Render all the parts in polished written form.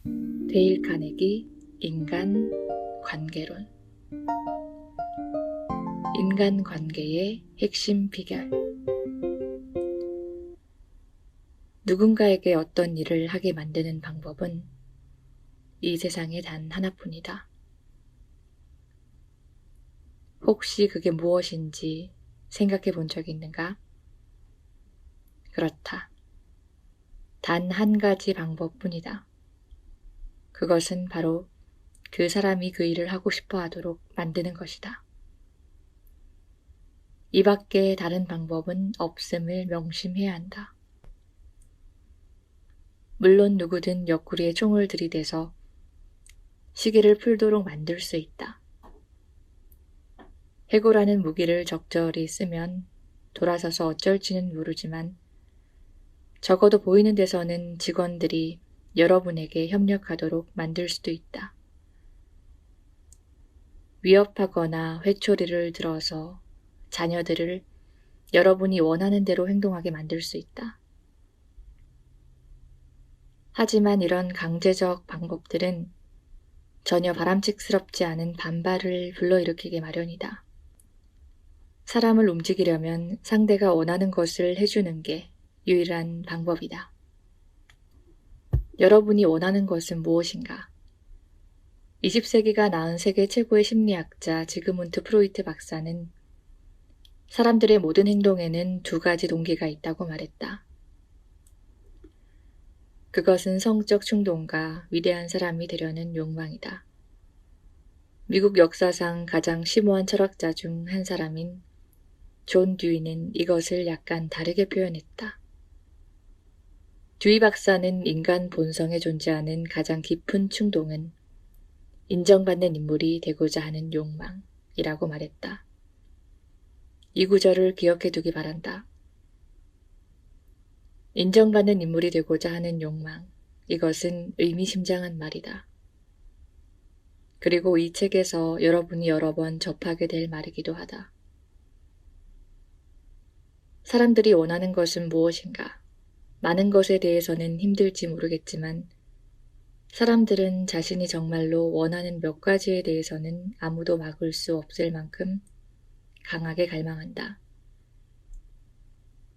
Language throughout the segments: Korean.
데일 카네기 인간 관계론. 인간 관계의 핵심 비결. 누군가에게 어떤 일을 하게 만드는 방법은 이 세상에 단 하나뿐이다. 혹시 그게 무엇인지 생각해 본 적 있는가? 그렇다. 단 한 가지 방법뿐이다. 그것은 바로 그 사람이 그 일을 하고 싶어 하도록 만드는 것이다. 이 밖에 다른 방법은 없음을 명심해야 한다. 물론 누구든 옆구리에 총을 들이대서 시계를 풀도록 만들 수 있다. 해고라는 무기를 적절히 쓰면 돌아서서 어쩔지는 모르지만 적어도 보이는 데서는 직원들이 여러분에게 협력하도록 만들 수도 있다. 위협하거나 회초리를 들어서 자녀들을 여러분이 원하는 대로 행동하게 만들 수 있다. 하지만 이런 강제적 방법들은 전혀 바람직스럽지 않은 반발을 불러일으키게 마련이다. 사람을 움직이려면 상대가 원하는 것을 해주는 게 유일한 방법이다. 여러분이 원하는 것은 무엇인가? 20세기가 낳은 세계 최고의 심리학자 지그문트 프로이트 박사는 사람들의 모든 행동에는 두 가지 동기가 있다고 말했다. 그것은 성적 충동과 위대한 사람이 되려는 욕망이다. 미국 역사상 가장 심오한 철학자 중 한 사람인 존 듀이는 이것을 약간 다르게 표현했다. 듀이 박사는 인간 본성에 존재하는 가장 깊은 충동은 인정받는 인물이 되고자 하는 욕망이라고 말했다. 이 구절을 기억해 두기 바란다. 인정받는 인물이 되고자 하는 욕망, 이것은 의미심장한 말이다. 그리고 이 책에서 여러분이 여러 번 접하게 될 말이기도 하다. 사람들이 원하는 것은 무엇인가? 많은 것에 대해서는 힘들지 모르겠지만 사람들은 자신이 정말로 원하는 몇 가지에 대해서는 아무도 막을 수 없을 만큼 강하게 갈망한다.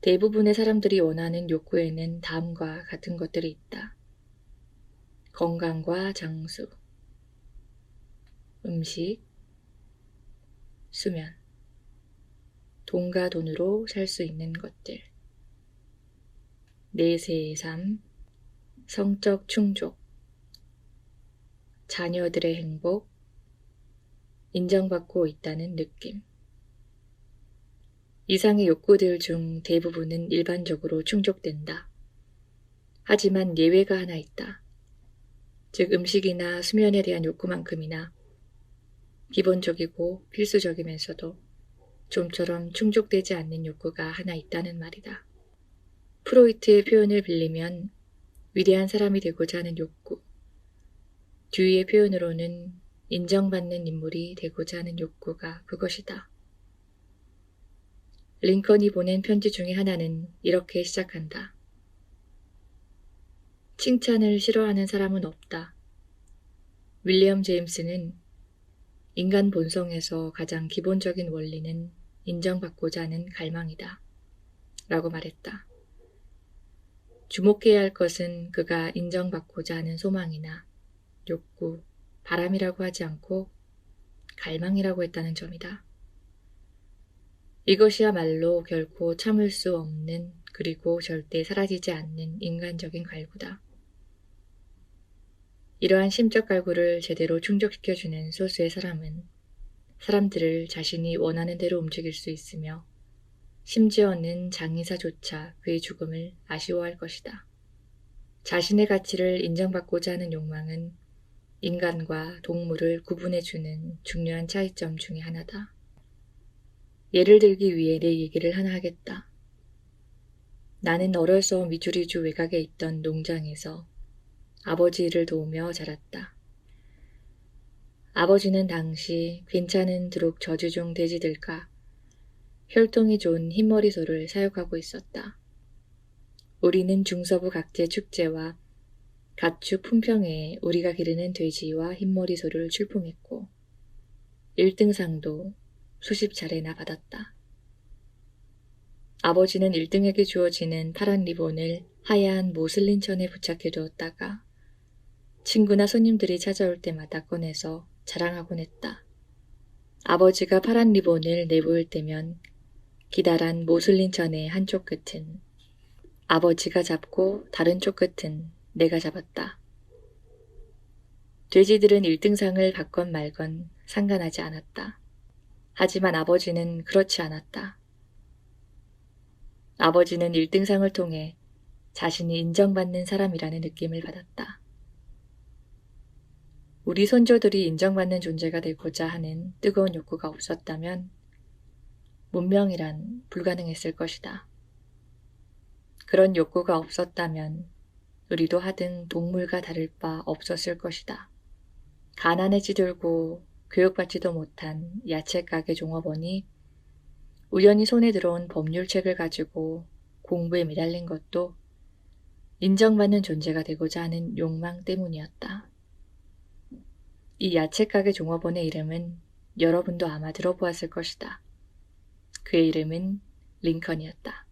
대부분의 사람들이 원하는 욕구에는 다음과 같은 것들이 있다. 건강과 장수, 음식, 수면, 돈과 돈으로 살 수 있는 것들, 내세의 삶, 성적 충족, 자녀들의 행복, 인정받고 있다는 느낌. 이상의 욕구들 중 대부분은 일반적으로 충족된다. 하지만 예외가 하나 있다. 즉 음식이나 수면에 대한 욕구만큼이나 기본적이고 필수적이면서도 좀처럼 충족되지 않는 욕구가 하나 있다는 말이다. 프로이트의 표현을 빌리면 위대한 사람이 되고자 하는 욕구, 듀이의 표현으로는 인정받는 인물이 되고자 하는 욕구가 그것이다. 링컨이 보낸 편지 중에 하나는 이렇게 시작한다. 칭찬을 싫어하는 사람은 없다. 윌리엄 제임스는 인간 본성에서 가장 기본적인 원리는 인정받고자 하는 갈망이다. 라고 말했다. 주목해야 할 것은 그가 인정받고자 하는 소망이나 욕구, 바람이라고 하지 않고 갈망이라고 했다는 점이다. 이것이야말로 결코 참을 수 없는 그리고 절대 사라지지 않는 인간적인 갈구다. 이러한 심적 갈구를 제대로 충족시켜주는 소수의 사람은 사람들을 자신이 원하는 대로 움직일 수 있으며 심지어는 장의사조차 그의 죽음을 아쉬워할 것이다. 자신의 가치를 인정받고자 하는 욕망은 인간과 동물을 구분해주는 중요한 차이점 중의 하나다. 예를 들기 위해 내 얘기를 하나 하겠다. 나는 어려서 미주리주 외곽에 있던 농장에서 아버지 일을 도우며 자랐다. 아버지는 당시 괜찮은 두룩 저주종 돼지들과 혈통이 좋은 흰머리 소를 사육하고 있었다. 우리는 중서부 각지 축제와 가축 품평회에 우리가 기르는 돼지와 흰머리 소를 출품했고 1등상도 수십 차례나 받았다. 아버지는 1등에게 주어지는 파란 리본을 하얀 모슬린 천에 부착해 두었다가 친구나 손님들이 찾아올 때마다 꺼내서 자랑하곤 했다. 아버지가 파란 리본을 내보일 때면 기다란 모슬린 천의 한쪽 끝은 아버지가 잡고 다른 쪽 끝은 내가 잡았다. 돼지들은 1등상을 받건 말건 상관하지 않았다. 하지만 아버지는 그렇지 않았다. 아버지는 1등상을 통해 자신이 인정받는 사람이라는 느낌을 받았다. 우리 손조들이 인정받는 존재가 되고자 하는 뜨거운 욕구가 없었다면 문명이란 불가능했을 것이다. 그런 욕구가 없었다면 우리도 하등 동물과 다를 바 없었을 것이다. 가난에 찌들고 교육받지도 못한 야채가게 종업원이 우연히 손에 들어온 법률책을 가지고 공부에 매달린 것도 인정받는 존재가 되고자 하는 욕망 때문이었다. 이 야채가게 종업원의 이름은 여러분도 아마 들어보았을 것이다. 그의 이름은 링컨이었다.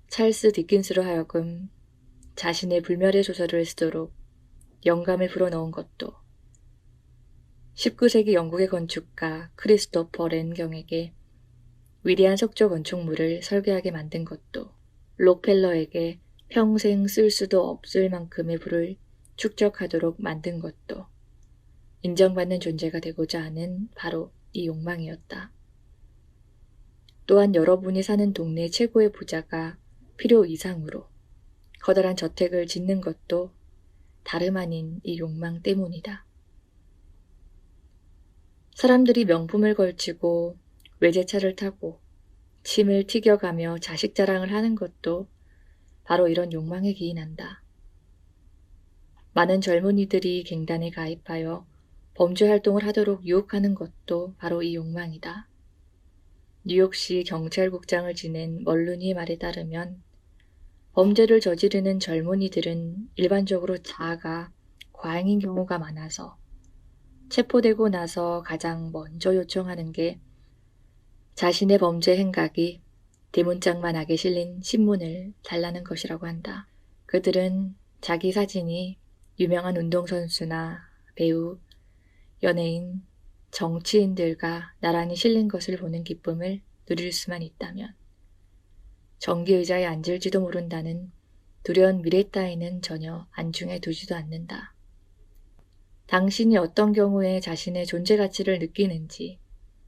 찰스 디킨스로 하여금 자신의 불멸의 소설을 쓰도록 영감을 불어넣은 것도 19세기 영국의 건축가 크리스토퍼 랜경에게 위대한 석조 건축물을 설계하게 만든 것도 록펠러에게 평생 쓸 수도 없을 만큼의 부를 축적하도록 만든 것도 인정받는 존재가 되고자 하는 바로 이 욕망이었다. 또한 여러분이 사는 동네 최고의 부자가 필요 이상으로 커다란 저택을 짓는 것도 다름 아닌 이 욕망 때문이다. 사람들이 명품을 걸치고 외제차를 타고 침을 튀겨가며 자식 자랑을 하는 것도 바로 이런 욕망에 기인한다. 많은 젊은이들이 갱단에 가입하여 범죄 활동을 하도록 유혹하는 것도 바로 이 욕망이다. 뉴욕시 경찰국장을 지낸 멀루니의 말에 따르면 범죄를 저지르는 젊은이들은 일반적으로 자아가 과잉인 경우가 많아서 체포되고 나서 가장 먼저 요청하는 게 자신의 범죄 행각이 대문짝만하게 실린 신문을 달라는 것이라고 한다. 그들은 자기 사진이 유명한 운동선수나 배우, 연예인, 정치인들과 나란히 실린 것을 보는 기쁨을 누릴 수만 있다면 정기의자에 앉을지도 모른다는 두려운 미래 따위는 전혀 안중에 두지도 않는다. 당신이 어떤 경우에 자신의 존재 가치를 느끼는지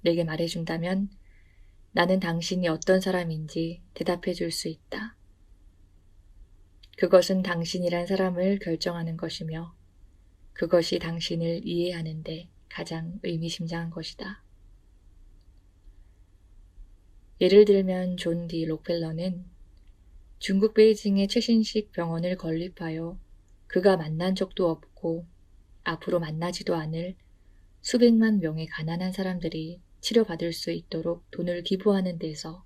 내게 말해준다면 나는 당신이 어떤 사람인지 대답해 줄 수 있다. 그것은 당신이란 사람을 결정하는 것이며 그것이 당신을 이해하는데 가장 의미심장한 것이다. 예를 들면 존 디 록펠러는 중국 베이징의 최신식 병원을 건립하여 그가 만난 적도 없고 앞으로 만나지도 않을 수백만 명의 가난한 사람들이 치료받을 수 있도록 돈을 기부하는 데서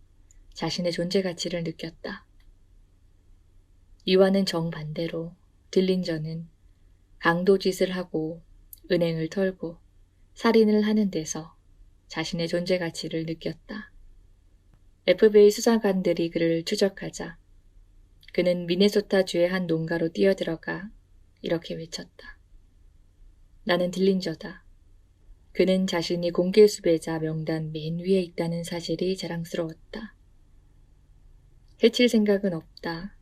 자신의 존재 가치를 느꼈다. 이와는 정반대로 딜린저는 강도짓을 하고 은행을 털고 살인을 하는 데서 자신의 존재 가치를 느꼈다. FBI 수사관들이 그를 추적하자 그는 미네소타주의 한 농가로 뛰어들어가 이렇게 외쳤다. 나는 딜린저다. 그는 자신이 공개 수배자 명단 맨 위에 있다는 사실이 자랑스러웠다. 해칠 생각은 없다.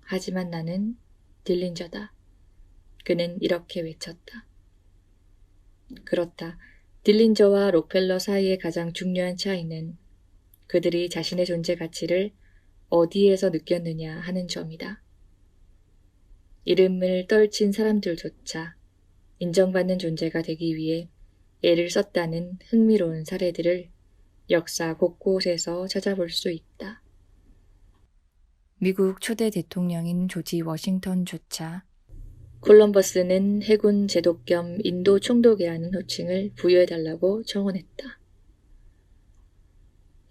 하지만 나는 딜린저다. 그는 이렇게 외쳤다. 그렇다. 딜린저와 록펠러 사이의 가장 중요한 차이는 그들이 자신의 존재 가치를 어디에서 느꼈느냐 하는 점이다. 이름을 떨친 사람들조차 인정받는 존재가 되기 위해 애를 썼다는 흥미로운 사례들을 역사 곳곳에서 찾아볼 수 있다. 미국 초대 대통령인 조지 워싱턴조차 콜럼버스는 해군 제독 겸 인도 총독이라는 호칭을 부여해달라고 청원했다.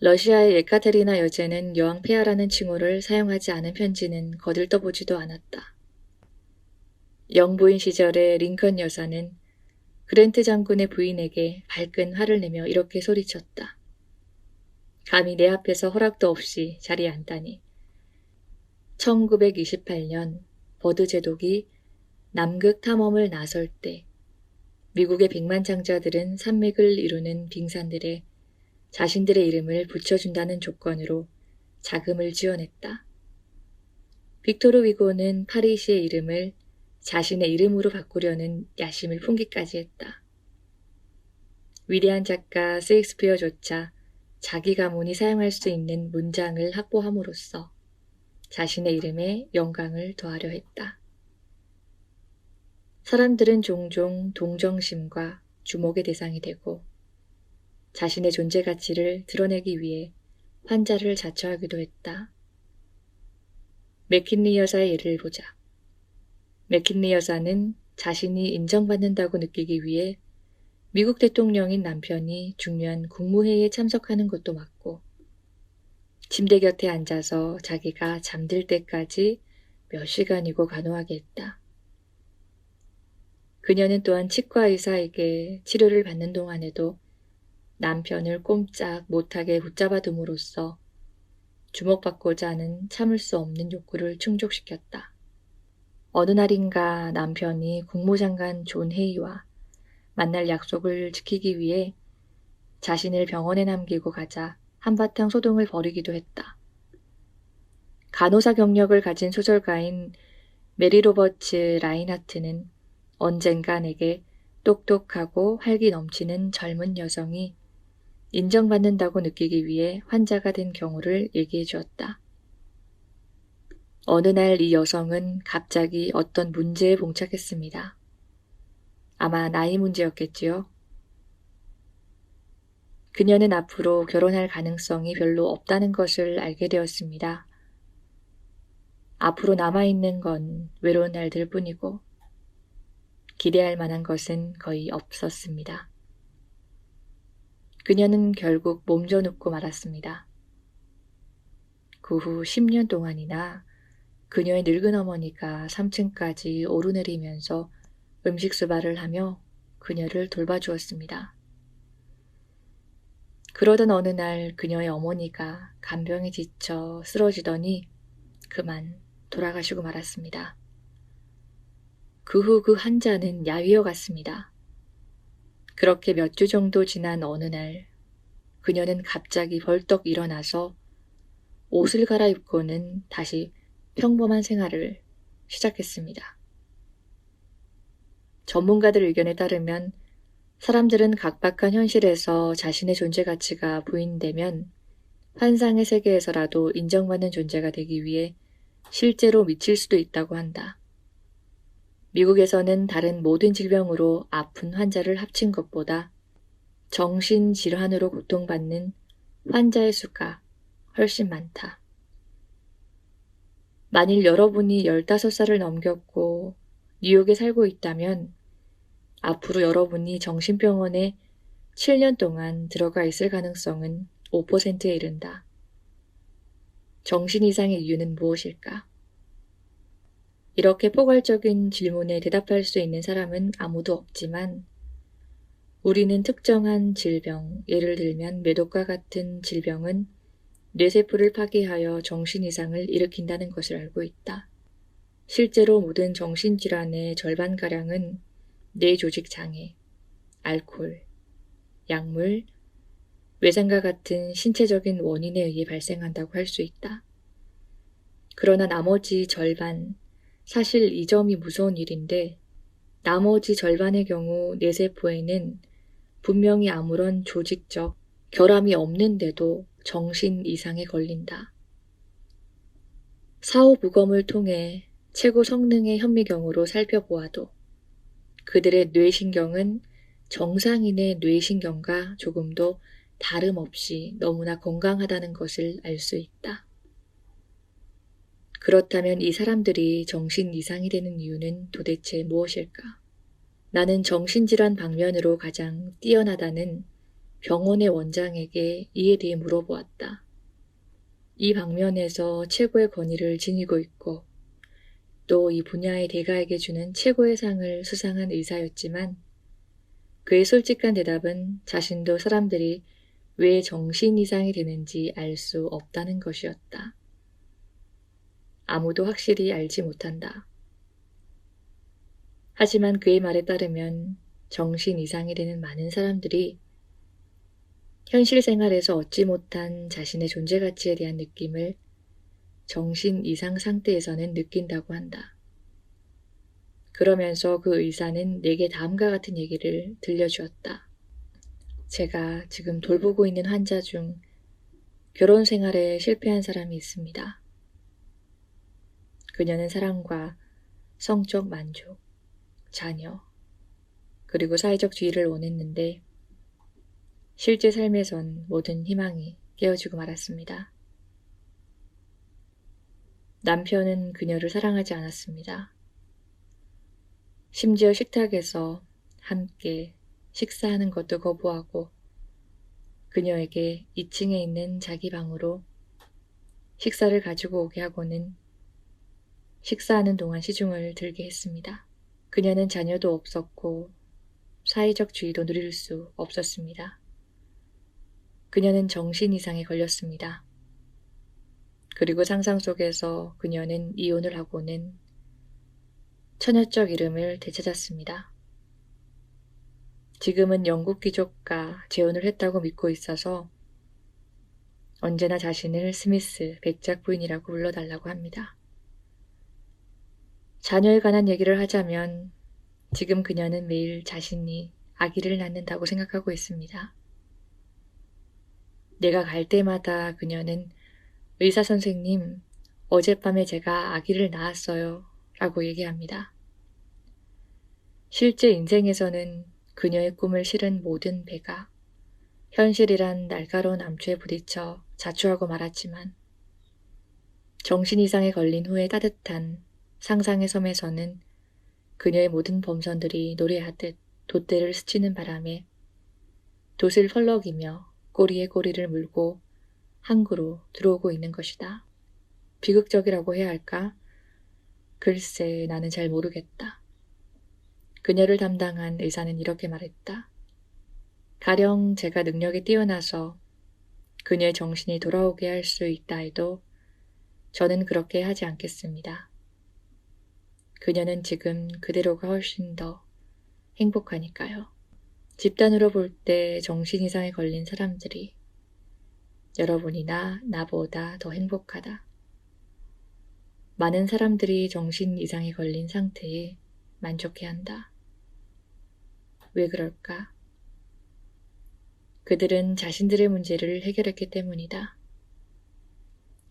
러시아의 예카테리나 여제는 여왕 폐하라는 칭호를 사용하지 않은 편지는 거들떠보지도 않았다. 영부인 시절의 링컨 여사는 그랜트 장군의 부인에게 발끈 화를 내며 이렇게 소리쳤다. 감히 내 앞에서 허락도 없이 자리에 앉다니. 1928년 버드 제독이 남극 탐험을 나설 때 미국의 백만장자들은 산맥을 이루는 빙산들에 자신들의 이름을 붙여준다는 조건으로 자금을 지원했다. 빅토르 위고는 파리시의 이름을 자신의 이름으로 바꾸려는 야심을 품기까지 했다. 위대한 작가 세익스피어조차 자기 가문이 사용할 수 있는 문장을 확보함으로써 자신의 이름에 영광을 더하려 했다. 사람들은 종종 동정심과 주목의 대상이 되고 자신의 존재 가치를 드러내기 위해 환자를 자처하기도 했다. 맥킨리 여사의 예를 보자. 맥킨리 여사는 자신이 인정받는다고 느끼기 위해 미국 대통령인 남편이 중요한 국무회의에 참석하는 것도 맞고 침대 곁에 앉아서 자기가 잠들 때까지 몇 시간이고 간호하게 했다. 그녀는 또한 치과 의사에게 치료를 받는 동안에도 남편을 꼼짝 못하게 붙잡아 둠으로써 주목받고자 하는 참을 수 없는 욕구를 충족시켰다. 어느 날인가 남편이 국무장관 존 헤이와 만날 약속을 지키기 위해 자신을 병원에 남기고 가자 한바탕 소동을 벌이기도 했다. 간호사 경력을 가진 소설가인 메리 로버츠 라인하트는 언젠가 내게 똑똑하고 활기 넘치는 젊은 여성이 인정받는다고 느끼기 위해 환자가 된 경우를 얘기해 주었다. 어느 날 이 여성은 갑자기 어떤 문제에 봉착했습니다. 아마 나이 문제였겠지요. 그녀는 앞으로 결혼할 가능성이 별로 없다는 것을 알게 되었습니다. 앞으로 남아있는 건 외로운 날들 뿐이고 기대할 만한 것은 거의 없었습니다. 그녀는 결국 몸져 눕고 말았습니다. 그 후 10년 동안이나 그녀의 늙은 어머니가 3층까지 오르내리면서 음식 수발을 하며 그녀를 돌봐주었습니다. 그러던 어느 날 그녀의 어머니가 간병에 지쳐 쓰러지더니 그만 돌아가시고 말았습니다. 그 후 그 환자는 야위어 갔습니다. 그렇게 몇 주 정도 지난 어느 날 그녀는 갑자기 벌떡 일어나서 옷을 갈아입고는 다시 평범한 생활을 시작했습니다. 전문가들 의견에 따르면 사람들은 각박한 현실에서 자신의 존재 가치가 부인되면 환상의 세계에서라도 인정받는 존재가 되기 위해 실제로 미칠 수도 있다고 한다. 미국에서는 다른 모든 질병으로 아픈 환자를 합친 것보다 정신질환으로 고통받는 환자의 수가 훨씬 많다. 만일 여러분이 15살을 넘겼고 뉴욕에 살고 있다면 앞으로 여러분이 정신병원에 7년 동안 들어가 있을 가능성은 5%에 이른다. 정신 이상의 이유는 무엇일까? 이렇게 포괄적인 질문에 대답할 수 있는 사람은 아무도 없지만 우리는 특정한 질병, 예를 들면 매독과 같은 질병은 뇌세포를 파괴하여 정신 이상을 일으킨다는 것을 알고 있다. 실제로 모든 정신질환의 절반가량은 뇌조직 장애, 알코올, 약물, 외상과 같은 신체적인 원인에 의해 발생한다고 할 수 있다. 그러나 나머지 절반, 사실 이 점이 무서운 일인데 나머지 절반의 경우 뇌세포에는 분명히 아무런 조직적 결함이 없는데도 정신 이상에 걸린다. 사후부검을 통해 최고 성능의 현미경으로 살펴보아도 그들의 뇌신경은 정상인의 뇌신경과 조금도 다름없이 너무나 건강하다는 것을 알 수 있다. 그렇다면 이 사람들이 정신 이상이 되는 이유는 도대체 무엇일까? 나는 정신질환 방면으로 가장 뛰어나다는 병원의 원장에게 이에 대해 물어보았다. 이 방면에서 최고의 권위를 지니고 있고 또 이 분야의 대가에게 주는 최고의 상을 수상한 의사였지만 그의 솔직한 대답은 자신도 사람들이 왜 정신 이상이 되는지 알 수 없다는 것이었다. 아무도 확실히 알지 못한다. 하지만 그의 말에 따르면 정신 이상이 되는 많은 사람들이 현실 생활에서 얻지 못한 자신의 존재 가치에 대한 느낌을 정신 이상 상태에서는 느낀다고 한다. 그러면서 그 의사는 내게 다음과 같은 얘기를 들려주었다. 제가 지금 돌보고 있는 환자 중 결혼 생활에 실패한 사람이 있습니다. 그녀는 사랑과 성적 만족, 자녀, 그리고 사회적 지위를 원했는데 실제 삶에선 모든 희망이 깨어지고 말았습니다. 남편은 그녀를 사랑하지 않았습니다. 심지어 식탁에서 함께 식사하는 것도 거부하고 그녀에게 2층에 있는 자기 방으로 식사를 가지고 오게 하고는 식사하는 동안 시중을 들게 했습니다. 그녀는 자녀도 없었고 사회적 지위도 누릴 수 없었습니다. 그녀는 정신 이상에 걸렸습니다. 그리고 상상 속에서 그녀는 이혼을 하고는 처녀적 이름을 되찾았습니다. 지금은 영국 귀족과 재혼을 했다고 믿고 있어서 언제나 자신을 스미스 백작 부인이라고 불러달라고 합니다. 자녀에 관한 얘기를 하자면 지금 그녀는 매일 자신이 아기를 낳는다고 생각하고 있습니다. 내가 갈 때마다 그녀는 의사 선생님, 어젯밤에 제가 아기를 낳았어요 라고 얘기합니다. 실제 인생에서는 그녀의 꿈을 실은 모든 배가 현실이란 날카로운 암초에 부딪혀 자초하고 말았지만 정신 이상에 걸린 후에 따뜻한 상상의 섬에서는 그녀의 모든 범선들이 노래하듯 돛대를 스치는 바람에 돛을 펄럭이며 꼬리에 꼬리를 물고 항구로 들어오고 있는 것이다. 비극적이라고 해야 할까? 글쎄, 나는 잘 모르겠다. 그녀를 담당한 의사는 이렇게 말했다. 가령 제가 능력이 뛰어나서 그녀의 정신이 돌아오게 할 수 있다 해도 저는 그렇게 하지 않겠습니다. 그녀는 지금 그대로가 훨씬 더 행복하니까요. 집단으로 볼 때 정신 이상에 걸린 사람들이 여러분이나 나보다 더 행복하다. 많은 사람들이 정신 이상에 걸린 상태에 만족해한다. 왜 그럴까? 그들은 자신들의 문제를 해결했기 때문이다.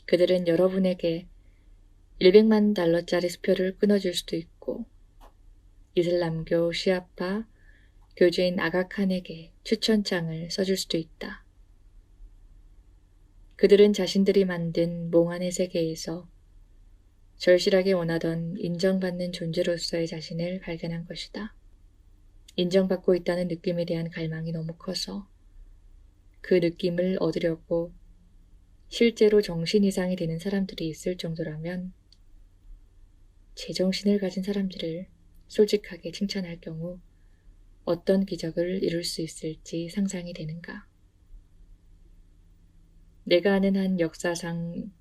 그들은 여러분에게 100만 달러짜리 수표를 끊어줄 수도 있고 이슬람교 시아파 교주인 아가칸에게 추천장을 써줄 수도 있다. 그들은 자신들이 만든 몽환의 세계에서 절실하게 원하던 인정받는 존재로서의 자신을 발견한 것이다. 인정받고 있다는 느낌에 대한 갈망이 너무 커서 그 느낌을 얻으려고 실제로 정신 이상이 되는 사람들이 있을 정도라면 제정신을 가진 사람들을 솔직하게 칭찬할 경우 어떤 기적을 이룰 수 있을지 상상이 되는가. 내가 아는 한 역사상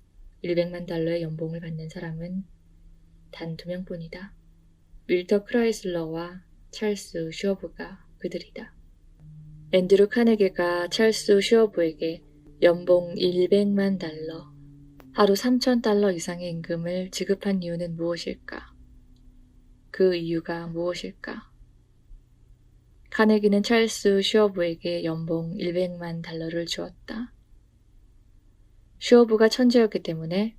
100만 달러의 연봉을 받는 사람은 단 2명뿐이다. 윌터 크라이슬러와 찰스 슈어브가 그들이다. 앤드루 카네게가 찰스 슈어브에게 연봉 100만 달러, 하루 3,000달러 이상의 임금을 지급한 이유는 무엇일까? 그 이유가 무엇일까? 카네기는 찰스 슈어브에게 연봉 100만 달러를 주었다. 슈어브가 천재였기 때문에,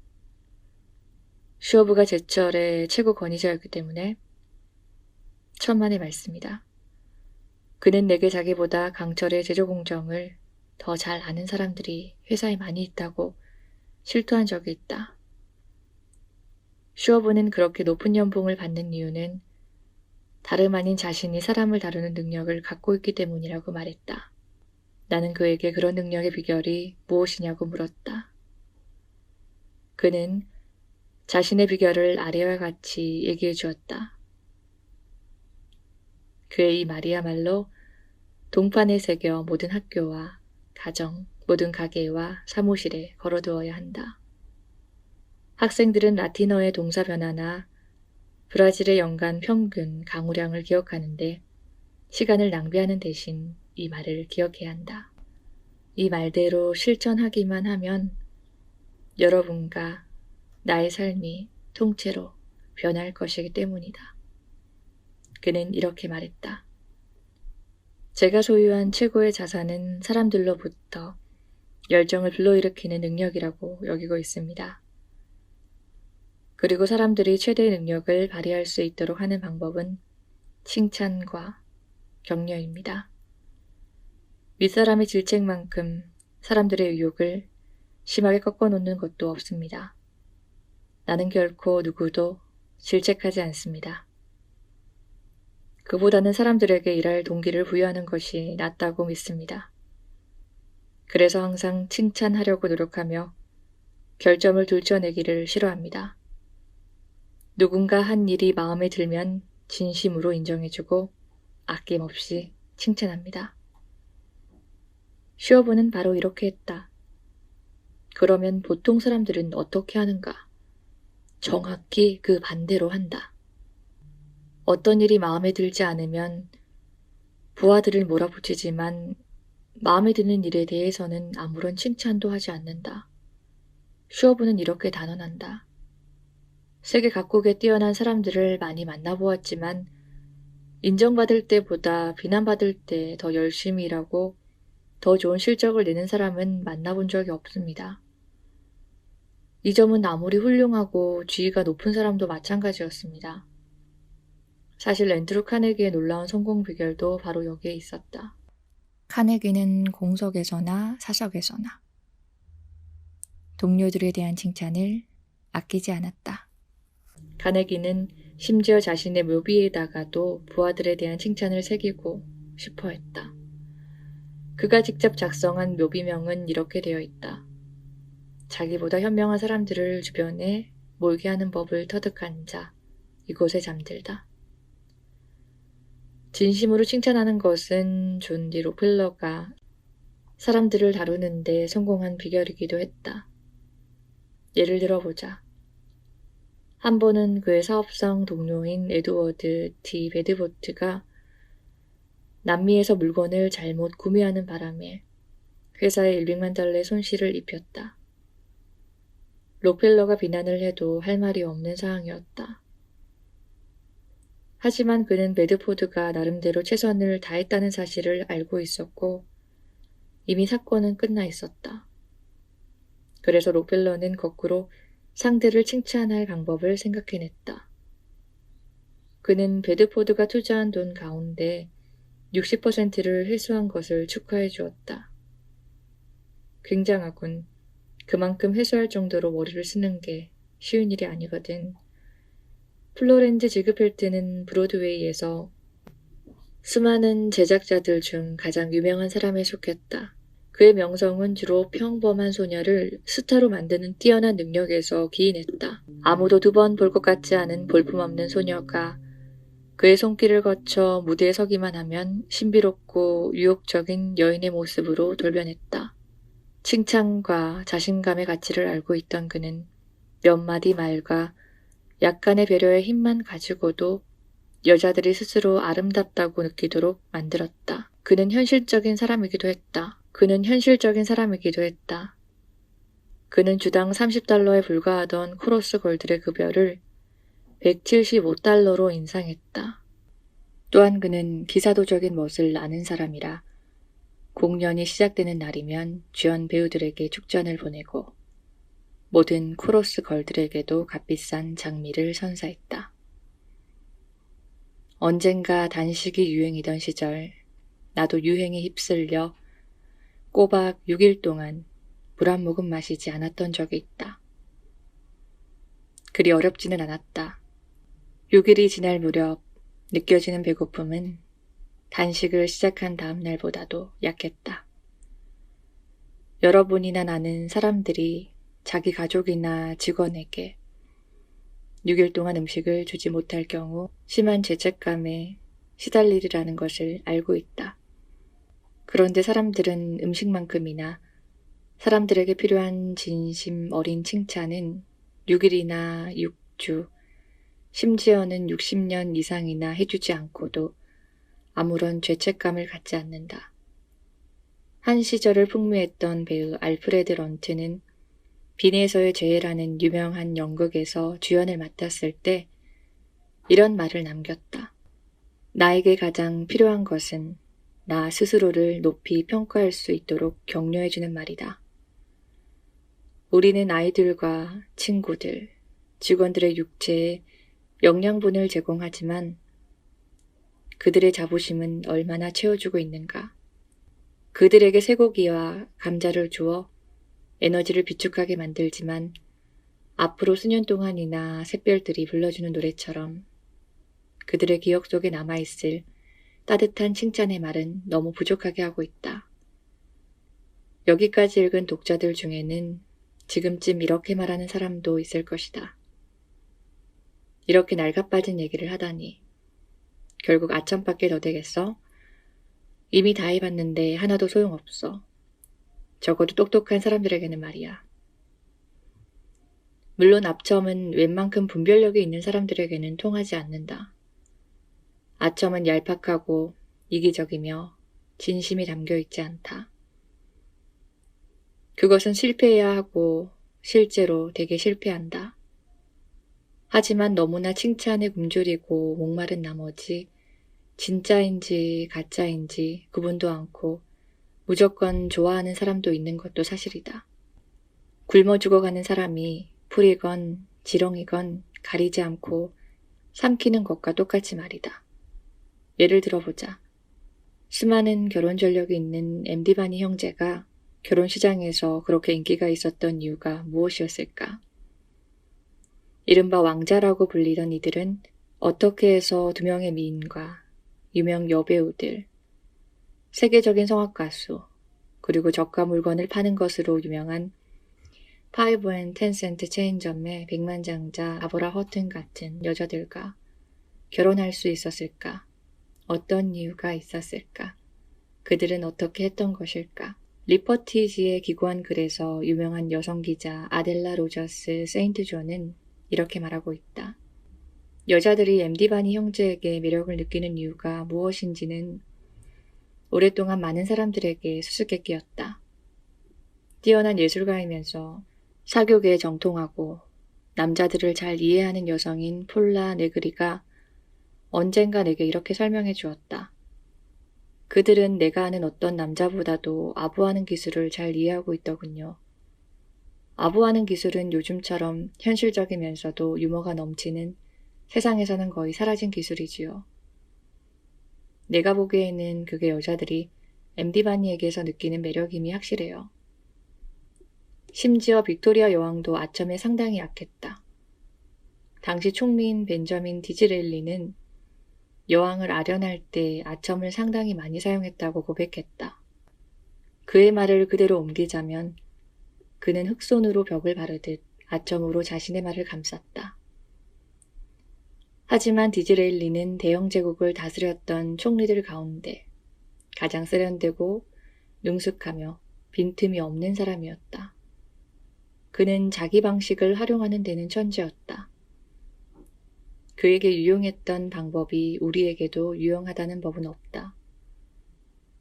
슈어브가 제철의 최고 권위자였기 때문에, 천만의 말씀이다. 그는 내게 자기보다 강철의 제조 공정을 더 잘 아는 사람들이 회사에 많이 있다고 실토한 적이 있다. 슈어브는 그렇게 높은 연봉을 받는 이유는 다름 아닌 자신이 사람을 다루는 능력을 갖고 있기 때문이라고 말했다. 나는 그에게 그런 능력의 비결이 무엇이냐고 물었다. 그는 자신의 비결을 아래와 같이 얘기해 주었다. 그의 이 말이야말로 동판에 새겨 모든 학교와 가정, 모든 가게와 사무실에 걸어두어야 한다. 학생들은 라틴어의 동사 변화나 브라질의 연간 평균 강우량을 기억하는데 시간을 낭비하는 대신 이 말을 기억해야 한다. 이 말대로 실천하기만 하면 여러분과 나의 삶이 통째로 변할 것이기 때문이다. 그는 이렇게 말했다. 제가 소유한 최고의 자산은 사람들로부터 열정을 불러일으키는 능력이라고 여기고 있습니다. 그리고 사람들이 최대의 능력을 발휘할 수 있도록 하는 방법은 칭찬과 격려입니다. 윗사람의 질책만큼 사람들의 의욕을 심하게 꺾어놓는 것도 없습니다. 나는 결코 누구도 질책하지 않습니다. 그보다는 사람들에게 일할 동기를 부여하는 것이 낫다고 믿습니다. 그래서 항상 칭찬하려고 노력하며 결점을 들춰내기를 싫어합니다. 누군가 한 일이 마음에 들면 진심으로 인정해주고 아낌없이 칭찬합니다. 슈어브는 바로 이렇게 했다. 그러면 보통 사람들은 어떻게 하는가? 정확히 그 반대로 한다. 어떤 일이 마음에 들지 않으면 부하들을 몰아붙이지만 마음에 드는 일에 대해서는 아무런 칭찬도 하지 않는다. 슈어브는 이렇게 단언한다. 세계 각국에 뛰어난 사람들을 많이 만나보았지만 인정받을 때보다 비난받을 때 더 열심히 일하고 더 좋은 실적을 내는 사람은 만나본 적이 없습니다. 이 점은 아무리 훌륭하고 지위가 높은 사람도 마찬가지였습니다. 사실 앤드루 카네기의 놀라운 성공 비결도 바로 여기에 있었다. 카네기는 공석에서나 사석에서나 동료들에 대한 칭찬을 아끼지 않았다. 카네기는 심지어 자신의 묘비에다가도 부하들에 대한 칭찬을 새기고 싶어 했다. 그가 직접 작성한 묘비명은 이렇게 되어 있다. 자기보다 현명한 사람들을 주변에 몰게 하는 법을 터득한 자, 이곳에 잠들다. 진심으로 칭찬하는 것은 존 디 록펠러가 사람들을 다루는데 성공한 비결이기도 했다. 예를 들어보자. 한 번은 그의 사업상 동료인 에드워드 디 베드보트가 남미에서 물건을 잘못 구매하는 바람에 회사에 100만 달러의 손실을 입혔다. 록펠러가 비난을 해도 할 말이 없는 상황이었다. 하지만 그는 베드포드가 나름대로 최선을 다했다는 사실을 알고 있었고 이미 사건은 끝나 있었다. 그래서 록펠러는 거꾸로 상대를 칭찬할 방법을 생각해냈다. 그는 베드포드가 투자한 돈 가운데 60%를 회수한 것을 축하해 주었다. 굉장하군. 그만큼 회수할 정도로 머리를 쓰는 게 쉬운 일이 아니거든. 플로렌즈 지그펠트는 브로드웨이에서 수많은 제작자들 중 가장 유명한 사람에 속했다. 그의 명성은 주로 평범한 소녀를 스타로 만드는 뛰어난 능력에서 기인했다. 아무도 두 번 볼 것 같지 않은 볼품없는 소녀가 그의 손길을 거쳐 무대에 서기만 하면 신비롭고 유혹적인 여인의 모습으로 돌변했다. 칭찬과 자신감의 가치를 알고 있던 그는 몇 마디 말과 약간의 배려의 힘만 가지고도 여자들이 스스로 아름답다고 느끼도록 만들었다. 그는 현실적인 사람이기도 했다. 그는 주당 30달러에 불과하던 코러스 걸들의 급여를 175달러로 인상했다. 또한 그는 기사도적인 멋을 아는 사람이라 공연이 시작되는 날이면 주연 배우들에게 축전을 보내고 모든 코러스 걸들에게도 값비싼 장미를 선사했다. 언젠가 단식이 유행이던 시절 나도 유행에 휩쓸려 꼬박 6일 동안 물 한 모금 마시지 않았던 적이 있다. 그리 어렵지는 않았다. 6일이 지날 무렵 느껴지는 배고픔은 단식을 시작한 다음 날보다도 약했다. 여러분이나 나는 사람들이 자기 가족이나 직원에게 6일 동안 음식을 주지 못할 경우 심한 죄책감에 시달리리라는 것을 알고 있다. 그런데 사람들은 음식만큼이나 사람들에게 필요한 진심 어린 칭찬은 6일이나 6주, 심지어는 60년 이상이나 해주지 않고도 아무런 죄책감을 갖지 않는다. 한 시절을 풍미했던 배우 알프레드 런트는 빈에서의 죄라는 유명한 연극에서 주연을 맡았을 때 이런 말을 남겼다. 나에게 가장 필요한 것은 나 스스로를 높이 평가할 수 있도록 격려해주는 말이다. 우리는 아이들과 친구들, 직원들의 육체에 영양분을 제공하지만 그들의 자부심은 얼마나 채워주고 있는가. 그들에게 쇠고기와 감자를 주어 에너지를 비축하게 만들지만 앞으로 수년 동안이나 샛별들이 불러주는 노래처럼 그들의 기억 속에 남아있을 따뜻한 칭찬의 말은 너무 부족하게 하고 있다. 여기까지 읽은 독자들 중에는 지금쯤 이렇게 말하는 사람도 있을 것이다. 이렇게 낡아빠진 얘기를 하다니 결국 아첨밖에 더 되겠어? 이미 다 해봤는데 하나도 소용없어. 적어도 똑똑한 사람들에게는 말이야. 물론 아첨은 웬만큼 분별력이 있는 사람들에게는 통하지 않는다. 아첨은 얄팍하고 이기적이며 진심이 담겨있지 않다. 그것은 실패해야 하고 실제로 되게 실패한다. 하지만 너무나 칭찬에 굶주리고 목마른 나머지 진짜인지 가짜인지 구분도 않고 무조건 좋아하는 사람도 있는 것도 사실이다. 굶어 죽어가는 사람이 풀이건 지렁이건 가리지 않고 삼키는 것과 똑같이 말이다. 예를 들어보자. 수많은 결혼 전력이 있는 MD바니 형제가 결혼 시장에서 그렇게 인기가 있었던 이유가 무엇이었을까? 이른바 왕자라고 불리던 이들은 어떻게 해서 두 명의 미인과 유명 여배우들, 세계적인 성악 가수, 그리고 저가 물건을 파는 것으로 유명한 5&10센트 체인점의 백만장자 아보라 허튼 같은 여자들과 결혼할 수 있었을까? 어떤 이유가 있었을까? 그들은 어떻게 했던 것일까? 리퍼티지의 기고한 글에서 유명한 여성 기자 아델라 로저스 세인트 존은 이렇게 말하고 있다. 여자들이 MD바니 형제에게 매력을 느끼는 이유가 무엇인지는 오랫동안 많은 사람들에게 수수께끼였다. 뛰어난 예술가이면서 사교계에 정통하고 남자들을 잘 이해하는 여성인 폴라 네그리가 언젠가 내게 이렇게 설명해 주었다. 그들은 내가 아는 어떤 남자보다도 아부하는 기술을 잘 이해하고 있더군요. 아부하는 기술은 요즘처럼 현실적이면서도 유머가 넘치는 세상에서는 거의 사라진 기술이지요. 내가 보기에는 그게 여자들이 MD바니에게서 느끼는 매력임이 확실해요. 심지어 빅토리아 여왕도 아첨에 상당히 약했다. 당시 총리인 벤저민 디즈레일리는 여왕을 아련할 때 아첨을 상당히 많이 사용했다고 고백했다. 그의 말을 그대로 옮기자면 그는 흑손으로 벽을 바르듯 아첨으로 자신의 말을 감쌌다. 하지만 디즈레일리는 대영 제국을 다스렸던 총리들 가운데 가장 세련되고 능숙하며 빈틈이 없는 사람이었다. 그는 자기 방식을 활용하는 데는 천재였다. 그에게 유용했던 방법이 우리에게도 유용하다는 법은 없다.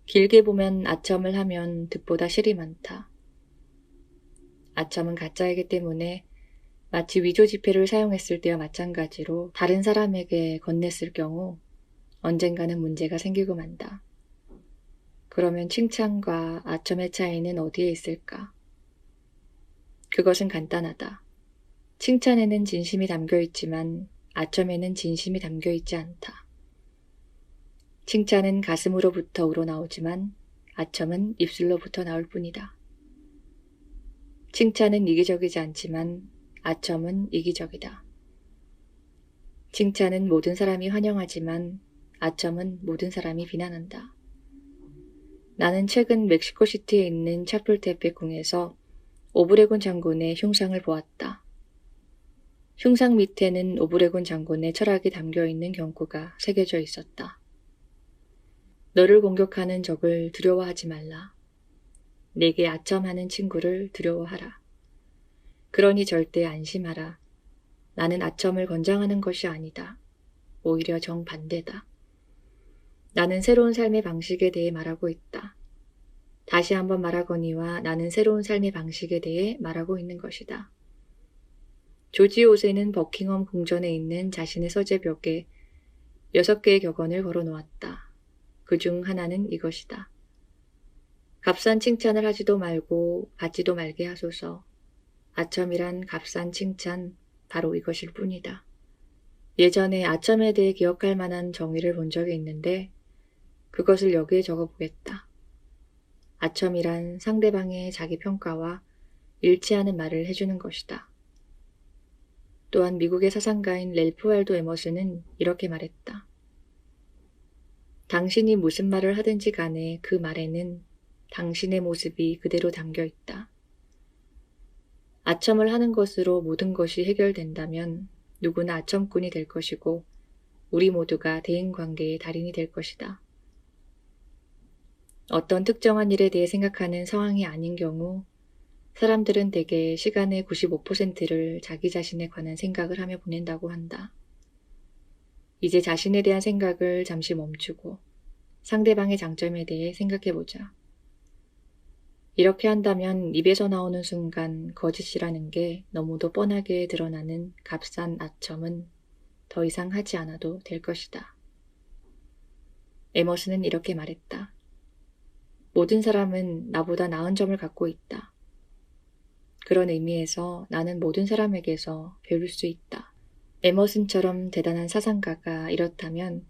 길게 보면 아첨을 하면 득보다 실이 많다. 아첨은 가짜이기 때문에 마치 위조 지폐를 사용했을 때와 마찬가지로 다른 사람에게 건넸을 경우 언젠가는 문제가 생기고 만다. 그러면 칭찬과 아첨의 차이는 어디에 있을까? 그것은 간단하다. 칭찬에는 진심이 담겨 있지만 아첨에는 진심이 담겨 있지 않다. 칭찬은 가슴으로부터 우러나오지만 아첨은 입술로부터 나올 뿐이다. 칭찬은 이기적이지 않지만 아첨은 이기적이다. 칭찬은 모든 사람이 환영하지만 아첨은 모든 사람이 비난한다. 나는 최근 멕시코시티에 있는 차풀테페 궁에서 오브레곤 장군의 흉상을 보았다. 흉상 밑에는 오브레곤 장군의 철학이 담겨있는 경고가 새겨져 있었다. 너를 공격하는 적을 두려워하지 말라. 내게 아첨하는 친구를 두려워하라. 그러니 절대 안심하라. 나는 아첨을 권장하는 것이 아니다. 오히려 정반대다. 나는 새로운 삶의 방식에 대해 말하고 있다. 다시 한번 말하거니와 나는 새로운 삶의 방식에 대해 말하고 있는 것이다. 조지 오세는 버킹엄 궁전에 있는 자신의 서재벽에 6개의 격언을 걸어놓았다. 그중 하나는 이것이다. 값싼 칭찬을 하지도 말고 받지도 말게 하소서. 아첨이란 값싼 칭찬, 바로 이것일 뿐이다. 예전에 아첨에 대해 기억할 만한 정의를 본 적이 있는데 그것을 여기에 적어보겠다. 아첨이란 상대방의 자기 평가와 일치하는 말을 해주는 것이다. 또한 미국의 사상가인 랠프 waldo 에머슨은 이렇게 말했다. 당신이 무슨 말을 하든지 간에 그 말에는 당신의 모습이 그대로 담겨 있다. 아첨을 하는 것으로 모든 것이 해결된다면 누구나 아첨꾼이 될 것이고 우리 모두가 대인관계의 달인이 될 것이다. 어떤 특정한 일에 대해 생각하는 상황이 아닌 경우 사람들은 대개 시간의 95%를 자기 자신에 관한 생각을 하며 보낸다고 한다. 이제 자신에 대한 생각을 잠시 멈추고 상대방의 장점에 대해 생각해보자. 이렇게 한다면 입에서 나오는 순간 거짓이라는 게 너무도 뻔하게 드러나는 값싼 아첨은 더 이상 하지 않아도 될 것이다. 에머슨은 이렇게 말했다. 모든 사람은 나보다 나은 점을 갖고 있다. 그런 의미에서 나는 모든 사람에게서 배울 수 있다. 에머슨처럼 대단한 사상가가 이렇다면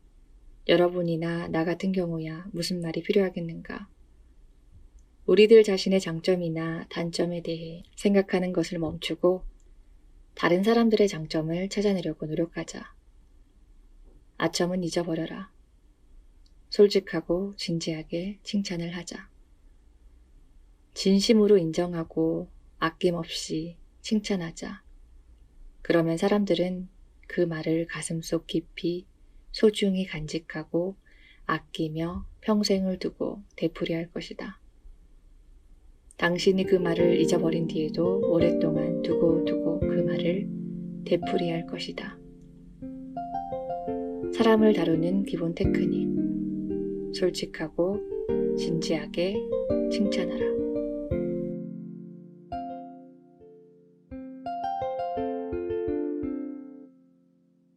여러분이나 나 같은 경우야 무슨 말이 필요하겠는가? 우리들 자신의 장점이나 단점에 대해 생각하는 것을 멈추고 다른 사람들의 장점을 찾아내려고 노력하자. 아첨은 잊어버려라. 솔직하고 진지하게 칭찬을 하자. 진심으로 인정하고 아낌없이 칭찬하자. 그러면 사람들은 그 말을 가슴속 깊이 소중히 간직하고 아끼며 평생을 두고 되풀이할 것이다. 당신이 그 말을 잊어버린 뒤에도 오랫동안 두고 그 말을 되풀이할 것이다. 사람을 다루는 기본 테크닉. 솔직하고 진지하게 칭찬하라.